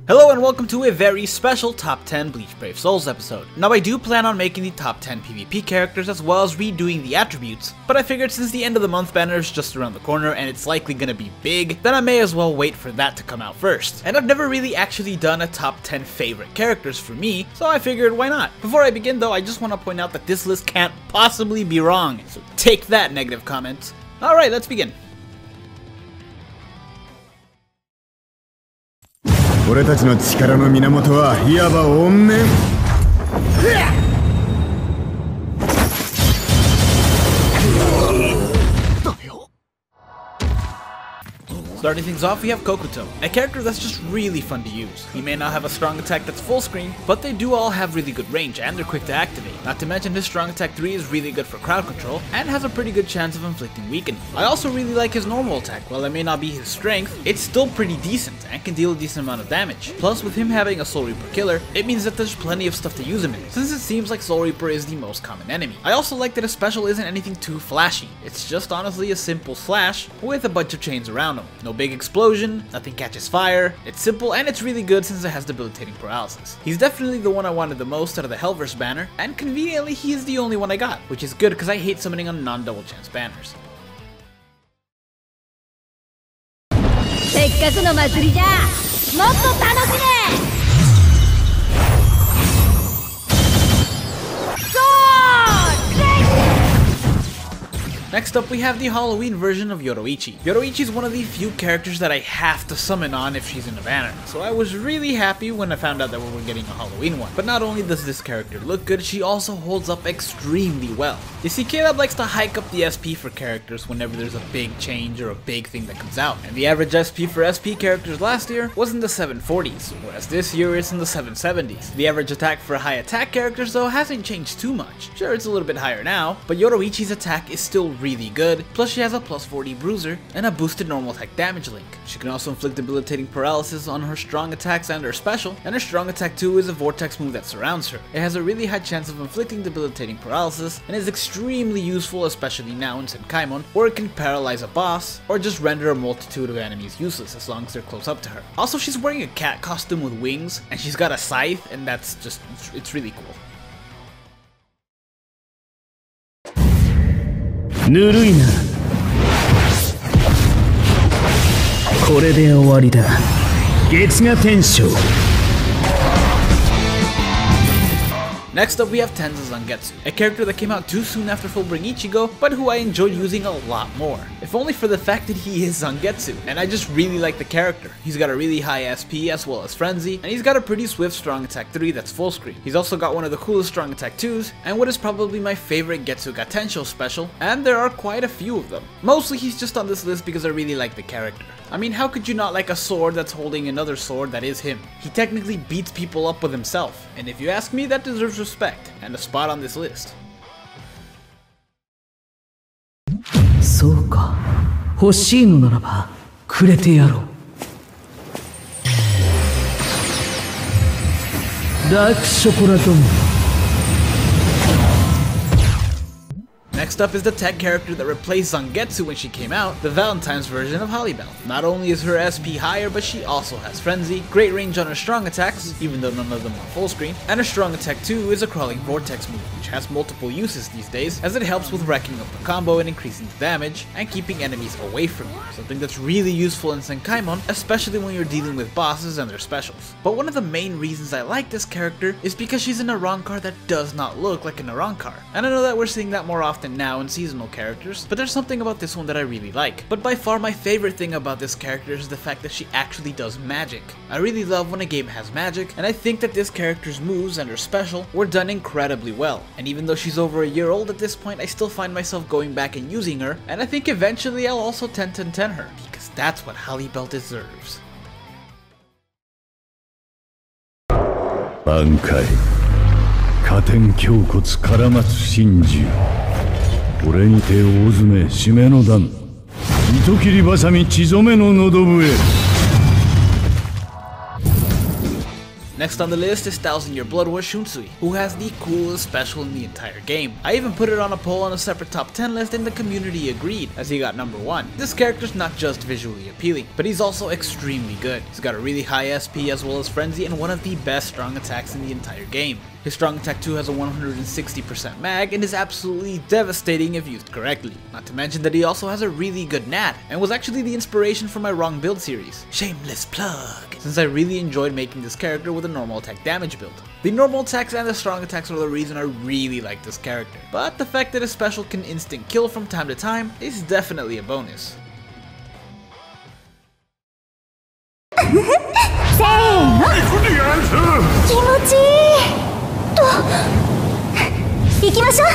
Hello and welcome to a very special Top 10 Bleach Brave Souls episode. Now I do plan on making the top 10 PvP characters as well as redoing the attributes, but I figured since the end of the month banner is just around the corner and it's likely gonna be big, then I may as well wait for that to come out first. And I've never really actually done a top 10 favorite characters for me, so I figured why not. Before I begin though, I just want to point out that this list can't possibly be wrong, so take that, negative comments. Alright, let's begin. 俺たちの力の源はいわば怨念。 Starting things off, we have Kokuto, a character that's just really fun to use. He may not have a strong attack that's full screen, but they do all have really good range and they're quick to activate. Not to mention his strong attack 3 is really good for crowd control and has a pretty good chance of inflicting weakening. I also really like his normal attack. While it may not be his strength, it's still pretty decent and can deal a decent amount of damage. Plus, with him having a Soul Reaper killer, it means that there's plenty of stuff to use him in, since it seems like Soul Reaper is the most common enemy. I also like that his special isn't anything too flashy. It's just honestly a simple slash with a bunch of chains around him. No big explosion, nothing catches fire, it's simple and it's really good since it has debilitating paralysis. He's definitely the one I wanted the most out of the Hellverse banner, and conveniently he is the only one I got, which is good because I hate summoning on non-double chance banners. Next up, we have the Halloween version of Yoruichi. Yoruichi is one of the few characters that I have to summon on if she's in a banner, so I was really happy when I found out that we were getting a Halloween one. But not only does this character look good, she also holds up extremely well. You see, K-Lab likes to hike up the SP for characters whenever there's a big change or a big thing that comes out, and the average SP for SP characters last year was in the 740s, whereas this year it's in the 770s. The average attack for high attack characters though hasn't changed too much. Sure, it's a little bit higher now, but Yoruichi's attack is still really good, plus she has a plus 40 bruiser and a boosted normal attack damage link. She can also inflict debilitating paralysis on her strong attacks and her special, and her strong attack 2 is a vortex move that surrounds her. It has a really high chance of inflicting debilitating paralysis and is extremely useful, especially now in Senkaimon, where it can paralyze a boss or just render a multitude of enemies useless as long as they're close up to her. Also, she's wearing a cat costume with wings and she's got a scythe, and that's just, it's really cool. ぬるいな。これで終わりだ。月が天章。 Next up, we have Tenza Zangetsu, a character that came out too soon after Fullbring Ichigo, but who I enjoyed using a lot more. If only for the fact that he is Zangetsu, and I just really like the character. He's got a really high SP as well as Frenzy, and he's got a pretty swift strong attack 3 that's full screen. He's also got one of the coolest strong attack 2s, and what is probably my favorite Getsuga Tensho special, and there are quite a few of them. Mostly he's just on this list because I really like the character. I mean, how could you not like a sword that's holding another sword that is him? He technically beats people up with himself, and if you ask me, that deserves respect, and a spot on this list. そうか。欲しいのならばくれてやろう。ダークショコラドン。 Next up is the tech character that replaced Zangetsu when she came out, the Valentine's version of Holybell. Not only is her SP higher, but she also has Frenzy, great range on her strong attacks, even though none of them are full screen, and her strong attack 2 is a crawling vortex move, which has multiple uses these days, as it helps with wrecking up the combo and increasing the damage, and keeping enemies away from you, something that's really useful in Senkaimon, especially when you're dealing with bosses and their specials. But one of the main reasons I like this character is because she's an Arrancar that does not look like an Arrancar, and I know that we're seeing that more often now in seasonal characters, but there's something about this one that I really like. But by far my favorite thing about this character is the fact that she actually does magic. I really love when a game has magic, and I think that this character's moves and her special were done incredibly well. And even though she's over a year old at this point, I still find myself going back and using her, and I think eventually I'll also 10-10-10 her, because that's what Holybell deserves. 挽回加点胸骨絡まつ真珠俺にて大詰め締めの段糸切りばさみ血染めの喉笛 Next on the list is 1000-Year Blood War Shunsui, who has the coolest special in the entire game. I even put it on a poll on a separate top 10 list and the community agreed, as he got number 1. This character's not just visually appealing, but he's also extremely good. He's got a really high SP as well as frenzy and one of the best strong attacks in the entire game. His strong attack 2 has a 160% mag and is absolutely devastating if used correctly. Not to mention that he also has a really good nat, and was actually the inspiration for my wrong build series. Shameless plug! Since I really enjoyed making this character with a normal attack damage build. The normal attacks and the strong attacks are the reason I really like this character, but the fact that his special can instant kill from time to time is definitely a bonus. せーの気持ちいいと行きましょう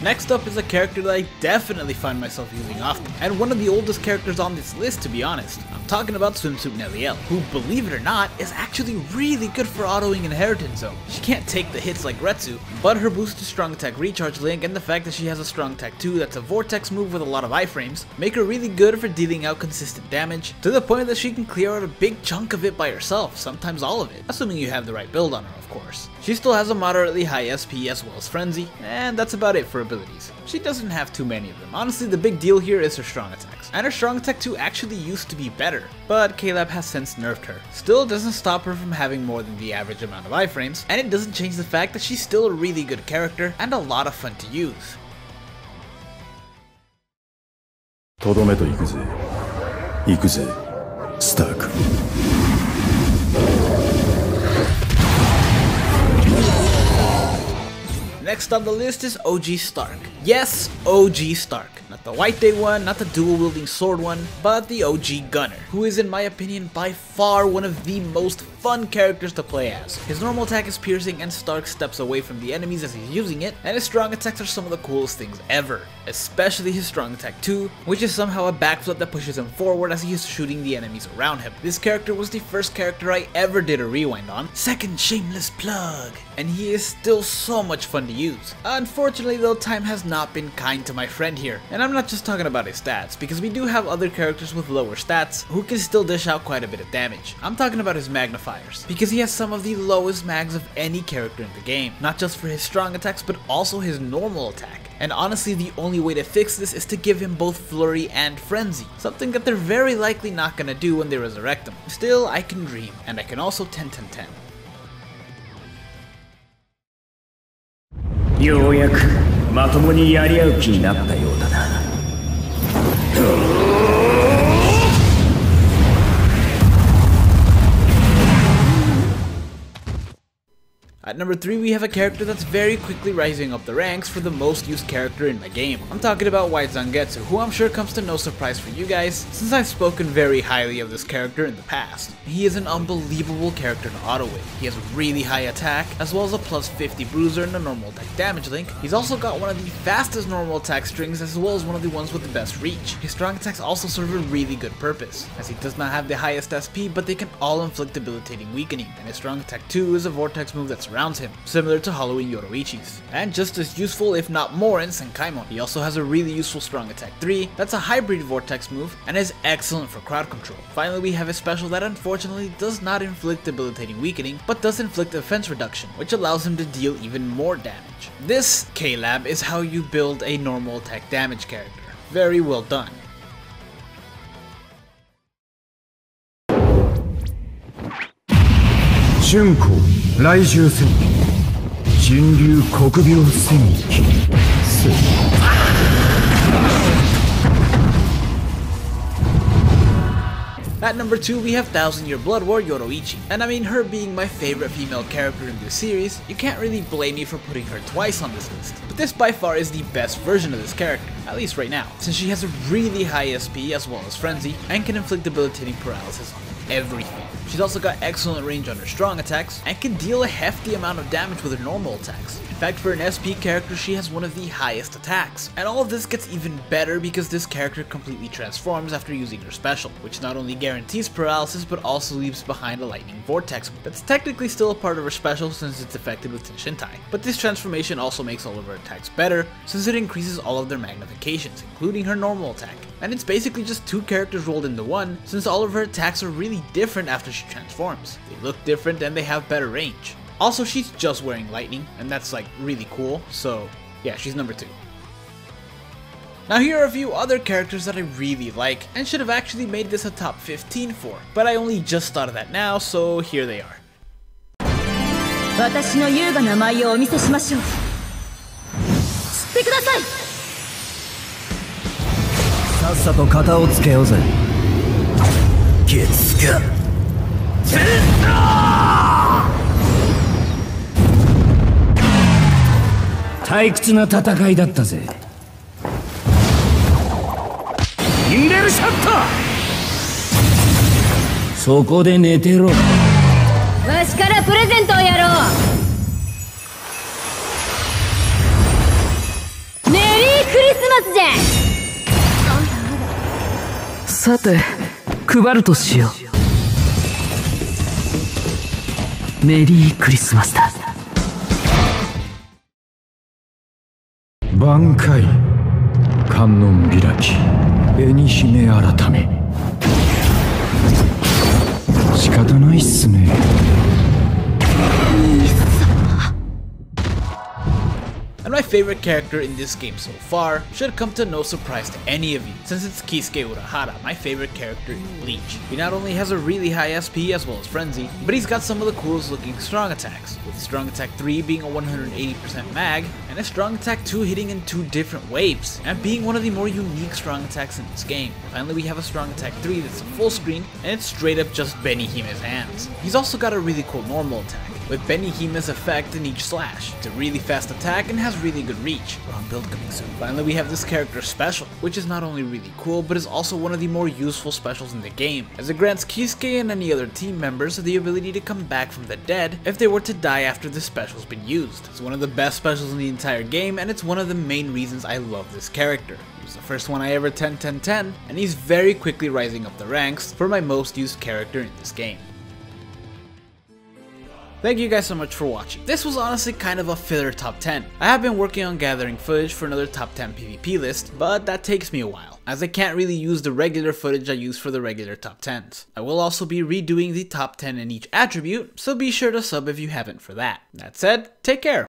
Next up is a character that I definitely find myself using often, and one of the oldest characters on this list to be honest. I'm talking about Swimsuit Naevi, who, believe it or not, is actually really good for autoing Inheritance Zone. She can't take the hits like Retsu, but her boosted strong attack recharge link and the fact that she has a strong attack 2 that's a vortex move with a lot of iframes make her really good for dealing out consistent damage, to the point that she can clear out a big chunk of it by herself, sometimes all of it, assuming you have the right build on her of course. She still has a moderately high SP as well as frenzy, and that's about it for abilities. She doesn't have too many of them. Honestly, the big deal here is her strong attacks, and her strong attack 2 actually used to be better, but KLab has since nerfed her. Still doesn't stop her from having more than the average amount of iframes, and it doesn't change the fact that she's still a really good character and a lot of fun to use. とどめと行くぜ。行くぜ、スターク。Next on the list is OG Stark. Yes, OG Stark. Not the White Day one, not the dual-wielding sword one, but the OG Gunner, who is in my opinion by far one of the most fun characters to play as. His normal attack is piercing and Stark steps away from the enemies as he's using it, and his strong attacks are some of the coolest things ever. Especially his strong attack 2, which is somehow a backflip that pushes him forward as he is shooting the enemies around him. This character was the first character I ever did a rewind on. Second shameless plug! And he is still so much fun to use. Unfortunately though, time has not been kind to my friend here, and I'm not just talking about his stats, because we do have other characters with lower stats who can still dish out quite a bit of damage. I'm talking about his magnifiers, because he has some of the lowest mags of any character in the game, not just for his strong attacks but also his normal attack. And honestly, the only way to fix this is to give him both Flurry and Frenzy, something that they're very likely not gonna do when they resurrect him. Still, I can dream, and I can also 10-10-10. ようやくまともにやり合う気になったようだな。At number 3 we have a character that's very quickly rising up the ranks for the most used character in my game. I'm talking about White Zangetsu, who I'm sure comes to no surprise for you guys, since I've spoken very highly of this character in the past. He is an unbelievable character to auto with. He has a really high attack, as well as a plus 50 bruiser and a normal attack damage link. He's also got one of the fastest normal attack strings, as well as one of the ones with the best reach. His strong attacks also serve a really good purpose, as he does not have the highest SP, but they can all inflict debilitating weakening, and his strong attack 2 is a vortex move that surrounds him, similar to Halloween Yoruichi's, and just as useful if not more in Senkaimon. He also has a really useful strong attack 3 that's a hybrid vortex move and is excellent for crowd control. Finally, we have a special that unfortunately does not inflict debilitating weakening, but does inflict defense reduction, which allows him to deal even more damage. This, KLab, is how you build a normal attack damage character. Very well done. 春光来襲戦人流国病戦記 At number 2 we have 1000-Year Blood War Yoruichi, and I mean, her being my favorite female character in this series, you can't really blame me for putting her twice on this list. But this by far is the best version of this character, at least right now, since she has a really high SP as well as frenzy, and can inflict debilitating paralysis on everything. She's also got excellent range on her strong attacks, and can deal a hefty amount of damage with her normal attacks. fact, for an SP character, she has one of the highest attacks. And all of this gets even better because this character completely transforms after using her special, which not only guarantees paralysis but also leaves behind a lightning vortex that's technically still a part of her special since it's affected with Tenshintai. But this transformation also makes all of her attacks better since it increases all of their magnifications, including her normal attack. And it's basically just two characters rolled into one since all of her attacks are really different after she transforms. They look different and they have better range. Also, she's just wearing lightning, and that's like really cool, so yeah, she's number 2. Now here are a few other characters that I really like, and should have actually made this a top 15 for, but I only just thought of that now, so here they are. 私の優雅な舞をお見せしましょう。吸ってください。さっさと型をつけようぜ。月下ゼンダー。退屈な戦いだったぜ。インレルシャット。そこで寝てろ。わしからプレゼントをやろう。メリークリスマスじゃ。さて、配るとしよう。メリークリスマスだ。挽回観音開き紅姫改め仕方ないっすね。And my favorite character in this game so far should come to no surprise to any of you, since it's Kisuke Urahara, my favorite character in Bleach. He not only has a really high SP as well as Frenzy, but he's got some of the coolest looking strong attacks, with Strong Attack 3 being a 180% mag, and a Strong Attack 2 hitting in 2 different waves, and being one of the more unique strong attacks in this game. Finally, we have a Strong Attack 3 that's full screen, and it's straight up just Benihime's hands. He's also got a really cool normal attack, with Benihime's effect in each slash. It's a really fast attack and has really good reach. Wrong build coming soon. Finally, we have this character's special, which is not only really cool, but is also one of the more useful specials in the game, as it grants Kisuke and any other team members the ability to come back from the dead if they were to die after the special's been used. It's one of the best specials in the entire game, and it's one of the main reasons I love this character. He was the first one I ever 10-10-10, and he's very quickly rising up the ranks for my most used character in this game. Thank you guys so much for watching. This was honestly kind of a filler top 10. I have been working on gathering footage for another top 10 PvP list, but that takes me a while, as I can't really use the regular footage I use for the regular top 10s. I will also be redoing the top 10 in each attribute, so be sure to sub if you haven't for that. That said, take care!